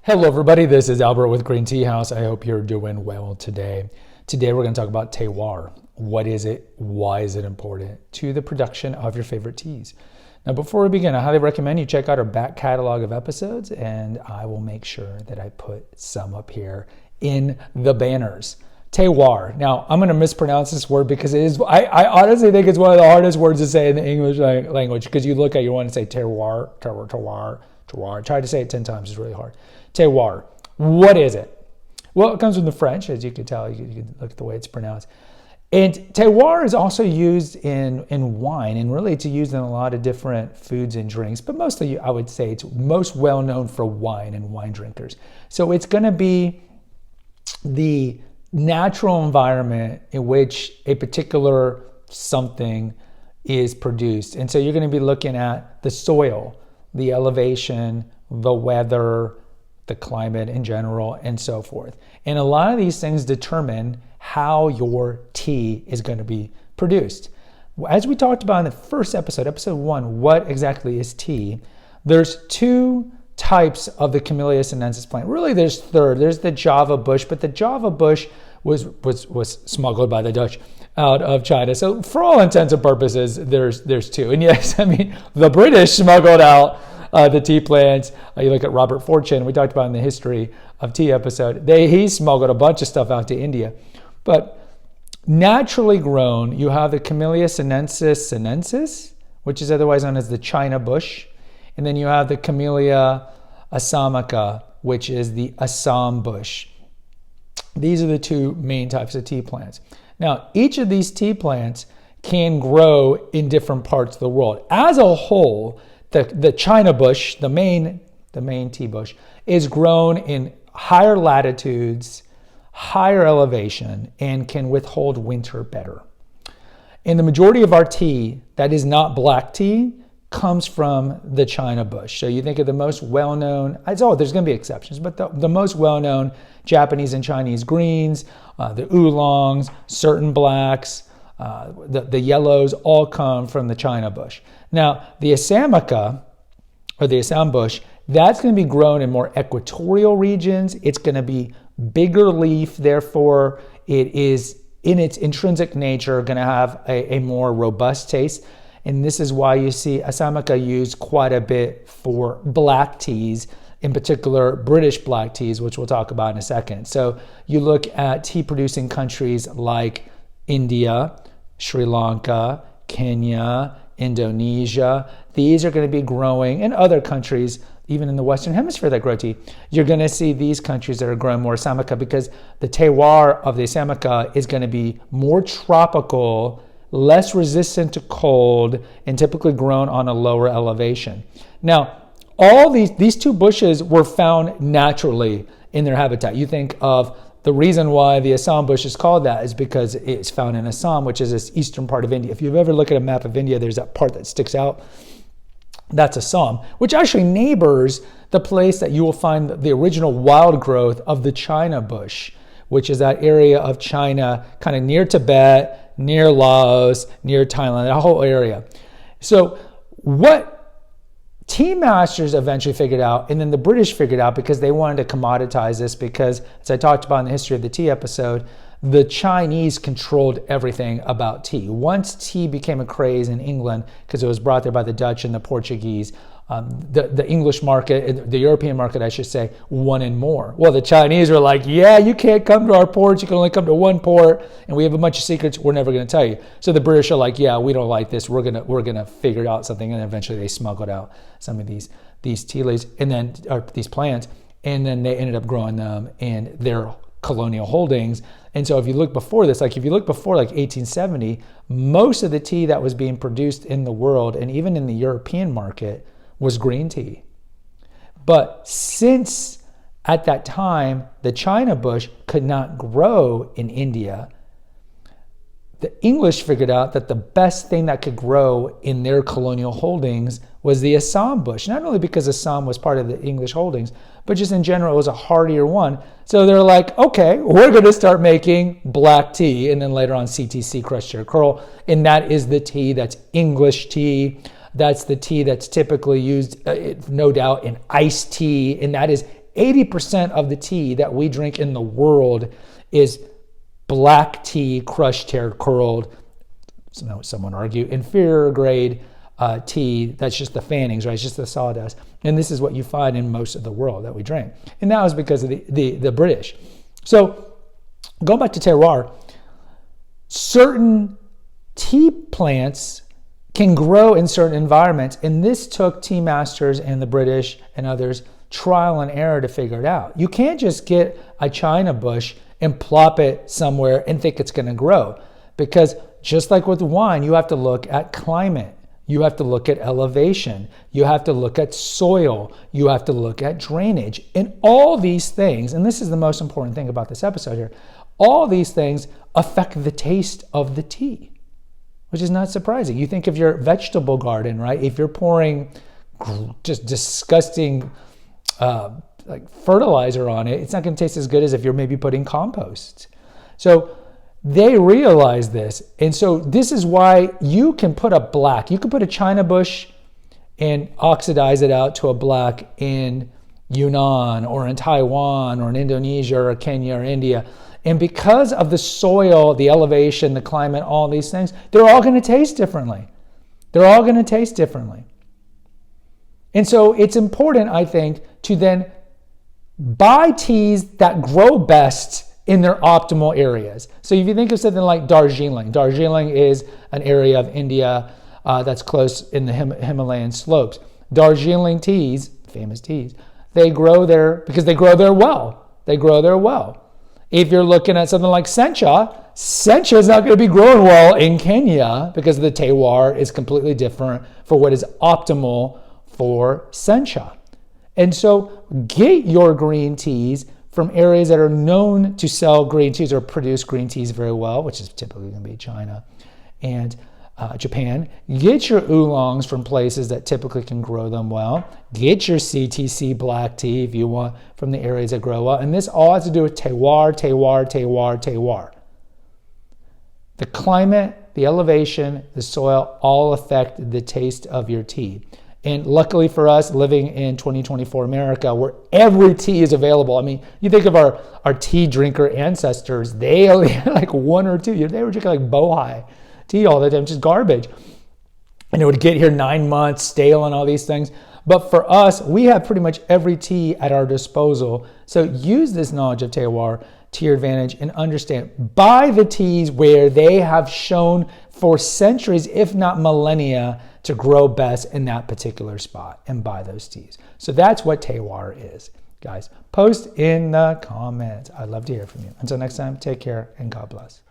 Hello everybody, this is Albert with Green Tea House. I hope you're doing well today. Today we're going to talk about terroir. What is it? Why is it important to the production of your favorite teas? Now before we begin, I highly recommend you check out our back catalog of episodes, and I will make sure that I put some up here in the banners. Terroir. Now I'm going to mispronounce this word because it is, I honestly think it's one of the hardest words to say in the English language, because you look at, you want to say terroir. Try to say it 10 times, it's really hard. Terroir. What is it? Well, it comes from the French, as you can tell. You can look at the way it's pronounced. And terroir is also used in wine, and really it's used in a lot of different foods and drinks, but mostly I would say it's most well known for wine and wine drinkers. So it's going to be the natural environment in which a particular something is produced. And so you're going to be looking at the soil, the elevation, the weather, the climate in general, and so forth. And a lot of these things determine how your tea is going to be produced. As we talked about in the first episode, episode 1, what exactly is tea? There's two types of the Camellia sinensis plant. Really, there's third. There's the Java bush, but the Java bush was smuggled by the Dutch out of China. So for all intents and purposes, there's two. And yes, I mean, the British smuggled out the tea plants. You look at Robert Fortune, we talked about in the history of tea episode, he smuggled a bunch of stuff out to India. But naturally grown, you have the Camellia sinensis, which is otherwise known as the China bush. And then you have the Camellia assamica, which is the Assam bush. These are the two main types of tea plants. Now, each of these tea plants can grow in different parts of the world. As a whole, the China bush, the main tea bush, is grown in higher latitudes, higher elevation, and can withhold winter better. And the majority of our tea that is not black tea comes from the China bush. So you think of the most well-known, there's going to be exceptions, but the most well-known Japanese and Chinese greens, the oolongs, certain blacks, the yellows all come from the China bush. Now, the Assamica, or the Assam bush, that's going to be grown in more equatorial regions. It's going to be bigger leaf, therefore it is, in its intrinsic nature, going to have a more robust taste. And this is why you see Assamica used quite a bit for black teas, in particular British black teas, which we'll talk about in a second. So you look at tea producing countries like India, Sri Lanka, Kenya, Indonesia. These are going to be growing, in other countries, even in the Western Hemisphere that grow tea. You're going to see these countries that are growing more Assamica because the terroir of the Assamica is going to be more tropical, less resistant to cold, and typically grown on a lower elevation. Now, all these two bushes were found naturally in their habitat. You think of the reason why the Assam bush is called that is because it's found in Assam, which is this eastern part of India. If you've ever looked at a map of India, there's that part that sticks out. That's Assam, which actually neighbors the place that you will find the original wild growth of the China bush, which is that area of China, kind of near Tibet, near Laos, near Thailand, that whole area. So what tea masters eventually figured out, and then the British figured out, because they wanted to commoditize this, because as I talked about in the history of the tea episode, the Chinese controlled everything about tea. Once tea became a craze in England, because it was brought there by the Dutch and the Portuguese, the English market, the European market, I should say, wanted more. Well, the Chinese were like, yeah, you can't come to our ports. You can only come to one port, and we have a bunch of secrets we're never going to tell you. So the British are like, yeah, we don't like this. We're gonna figure out something, and eventually they smuggled out some of these tea leaves, and then these plants, and then they ended up growing them in their colonial holdings. And so if you look before this, like 1870, most of the tea that was being produced in the world, and even in the European market, was green tea. But since at that time the China bush could not grow in India, the English figured out that the best thing that could grow in their colonial holdings was the Assam bush. Not only because Assam was part of the English holdings, but just in general, it was a hardier one. So they're like, okay, we're going to start making black tea, and then later on CTC, crushed chair curl, and that is the tea that's English tea. That's the tea that's typically used, no doubt, in iced tea, and that is 80% of the tea that we drink in the world is black tea, crushed hair, curled, some would argue, inferior grade tea. That's just the fannings, right? It's just the sawdust. And this is what you find in most of the world that we drink. And that was because of the British. So going back to terroir, certain tea plants can grow in certain environments. And this took tea masters and the British and others trial and error to figure it out. You can't just get a China bush and plop it somewhere and think it's going to grow. Because just like with wine, you have to look at climate. You have to look at elevation. You have to look at soil. You have to look at drainage. And all these things, and this is the most important thing about this episode here, all these things affect the taste of the tea, which is not surprising. You think of your vegetable garden, right? If you're pouring just disgusting like fertilizer on it, it's not going to taste as good as if you're maybe putting compost. So they realize this. And so this is why you can put a China bush and oxidize it out to a black in Yunnan or in Taiwan or in Indonesia or Kenya or India. And because of the soil, the elevation, the climate, all these things, they're all going to taste differently. They're all going to taste differently. And so it's important, I think, to then buy teas that grow best in their optimal areas. So if you think of something like Darjeeling is an area of India that's close in the Himalayan slopes. Darjeeling teas, famous teas, they grow there because they grow there well. If you're looking at something like sencha is not going to be growing well in Kenya because the terroir is completely different for what is optimal for sencha. And so get your green teas from areas that are known to sell green teas or produce green teas very well, which is typically going to be China and Japan. Get your oolongs from places that typically can grow them well. Get your CTC black tea if you want from the areas that grow well. And this all has to do with terroir. The climate, the elevation, the soil all affect the taste of your tea. And luckily for us, living in 2024 America, where every tea is available. I mean, you think of our tea drinker ancestors, they only had like one or two. They were drinking like bohai tea all the time, just garbage. And it would get here 9 months, stale and all these things. But for us, we have pretty much every tea at our disposal. So use this knowledge of terroir to your advantage and understand. Buy the teas where they have shown for centuries, if not millennia, to grow best in that particular spot, and buy those teas. So that's what terroir is. Guys, post in the comments. I'd love to hear from you. Until next time, take care and God bless.